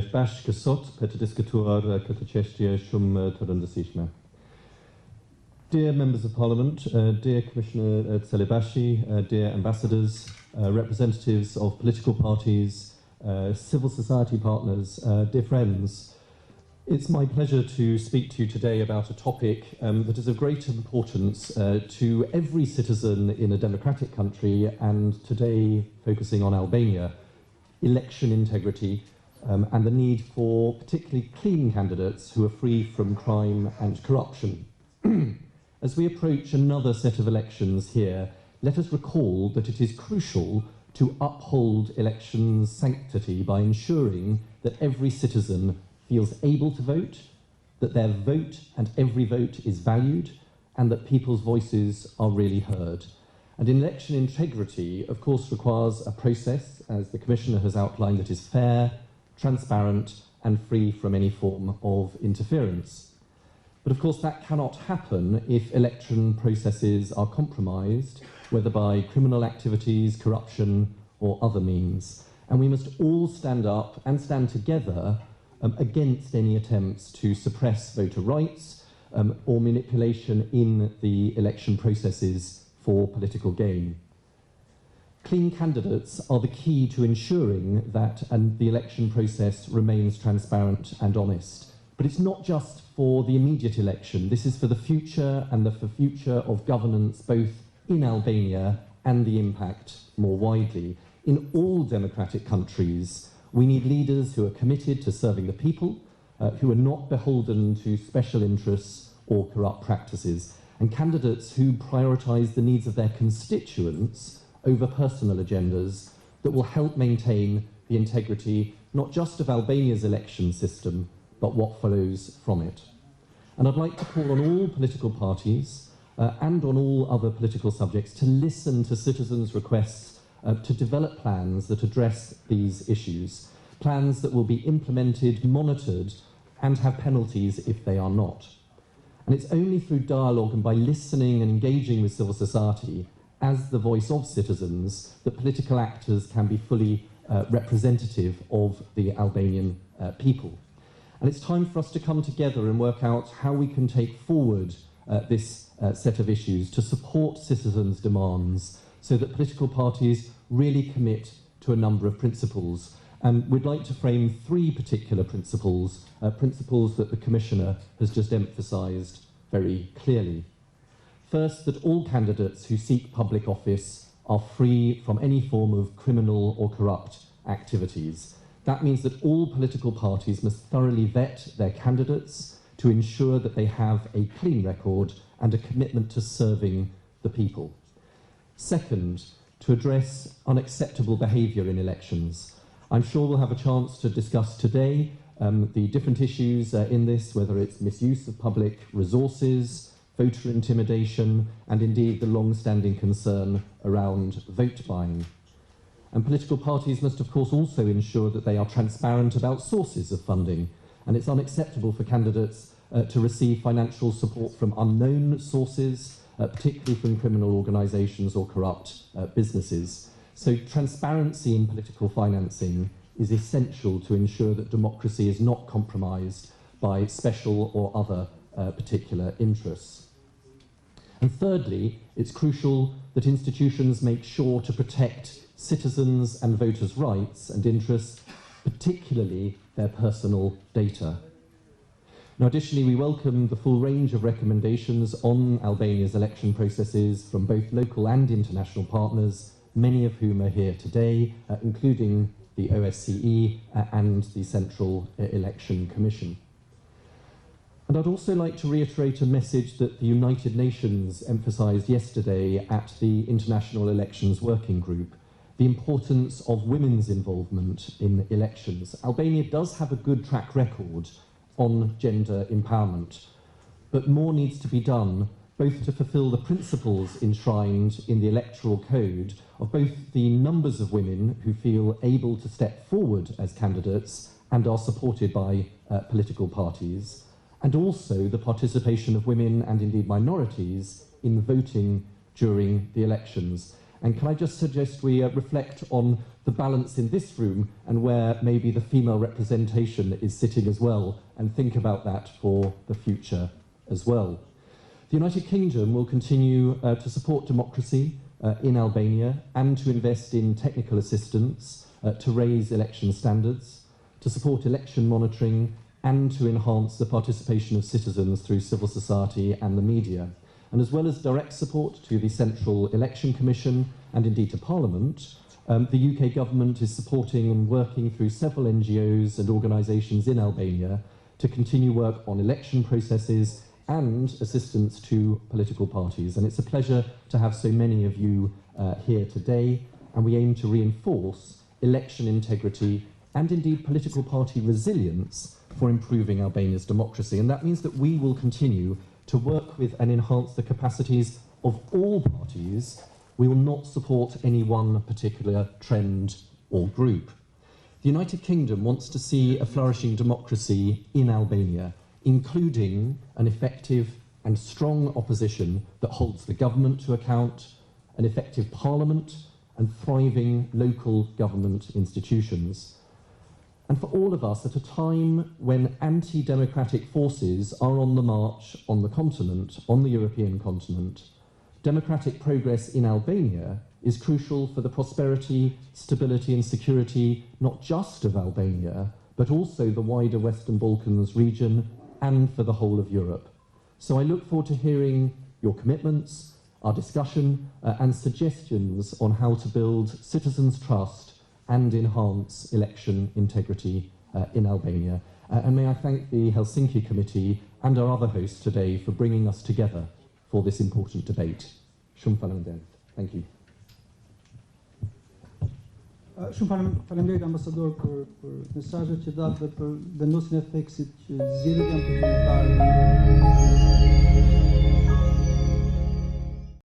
është bashkë sot për të diskutuar këtë çështje shumë të rëndësishme. Dear Members of Parliament, dear Commissioner Tselebashi, dear ambassadors, representatives of political parties, civil society partners, dear friends, it's my pleasure to speak to you today about a topic that is of great importance to every citizen in a democratic country, and today focusing on Albania, election integrity, and the need for particularly clean candidates who are free from crime and corruption. As we approach another set of elections here, let us recall that it is crucial to uphold elections' sanctity by ensuring that every citizen feels able to vote, that their vote and every vote is valued, and that people's voices are really heard. And election integrity, of course, requires a process, as the Commissioner has outlined, that is fair, transparent, and free from any form of interference. But of course that cannot happen if election processes are compromised, whether by criminal activities, corruption, or other means. And we must all stand up and stand together against any attempts to suppress voter rights or manipulation in the election processes for political gain. Clean candidates are the key to ensuring that the election process remains transparent and honest. But it's not just for the immediate election. This is for the future and for future of governance, both in Albania and the impact more widely. In all democratic countries, we need leaders who are committed to serving the people, who are not beholden to special interests or corrupt practices, and candidates who prioritise the needs of their constituents over personal agendas that will help maintain the integrity not just of Albania's election system, but what follows from it. And I'd like to call on all political parties and on all other political subjects to listen to citizens' requests to develop plans that address these issues, plans that will be implemented, monitored, and have penalties if they are not. And it's only through dialogue and by listening and engaging with civil society as the voice of citizens that political actors can be fully representative of the Albanian people. And it's time for us to come together and work out how we can take forward this set of issues to support citizens' demands so that political parties really commit to a number of principles. And we'd like to frame three particular principles, principles that the Commissioner has just emphasised very clearly. First, that all candidates who seek public office are free from any form of criminal or corrupt activities. That means that all political parties must thoroughly vet their candidates to ensure that they have a clean record and a commitment to serving the people. Second, to address unacceptable behaviour in elections. I'm sure we'll have a chance to discuss today the different issues in this, whether it's misuse of public resources, voter intimidation, and indeed the long-standing concern around vote buying. And political parties must, of course, also ensure that they are transparent about sources of funding. And it's unacceptable for candidates to receive financial support from unknown sources, particularly from criminal organisations or corrupt businesses. So transparency in political financing is essential to ensure that democracy is not compromised by special or other particular interests. And thirdly, it's crucial that institutions make sure to protect citizens' and voters' rights and interests, particularly their personal data. Now, additionally, we welcome the full range of recommendations on Albania's election processes from both local and international partners, many of whom are here today, including the OSCE and the Central Election Commission. And I'd also like to reiterate a message that the United Nations emphasised yesterday at the International Elections Working Group, the importance of women's involvement in elections. Albania does have a good track record on gender empowerment, but more needs to be done both to fulfil the principles enshrined in the electoral code of both the numbers of women who feel able to step forward as candidates and are supported by political parties, and also the participation of women and indeed minorities in voting during the elections. And can I just suggest we reflect on the balance in this room and where maybe the female representation is sitting as well, and think about that for the future as well. The United Kingdom will continue to support democracy in Albania and to invest in technical assistance to raise election standards, to support election monitoring, and to enhance the participation of citizens through civil society and the media. And as well as direct support to the Central Election Commission and indeed to Parliament, the UK government is supporting and working through several NGOs and organisations in Albania to continue work on election processes and assistance to political parties. And it's a pleasure to have so many of you here today, and we aim to reinforce election integrity and indeed political party resilience for improving Albania's democracy. And that means that we will continue to work with and enhance the capacities of all parties. We will not support any one particular trend or group. The United Kingdom wants to see a flourishing democracy in Albania, including an effective and strong opposition that holds the government to account, an effective parliament, and thriving local government institutions. And for all of us, at a time when anti-democratic forces are on the march on the continent, on the European continent, democratic progress in Albania is crucial for the prosperity, stability and security, not just of Albania, but also the wider Western Balkans region and for the whole of Europe. So I look forward to hearing your commitments, our discussion and suggestions on how to build citizens' trust and enhance election integrity in Albania. And may I thank the Helsinki Committee and our other hosts today for bringing us together for this important debate. Shumë faleminderit. Thank you. Shumë faleminderit ambasador për mesazhet që dhatë dhe për vendosin e theksit që zgjedhjet janë përfundimtare.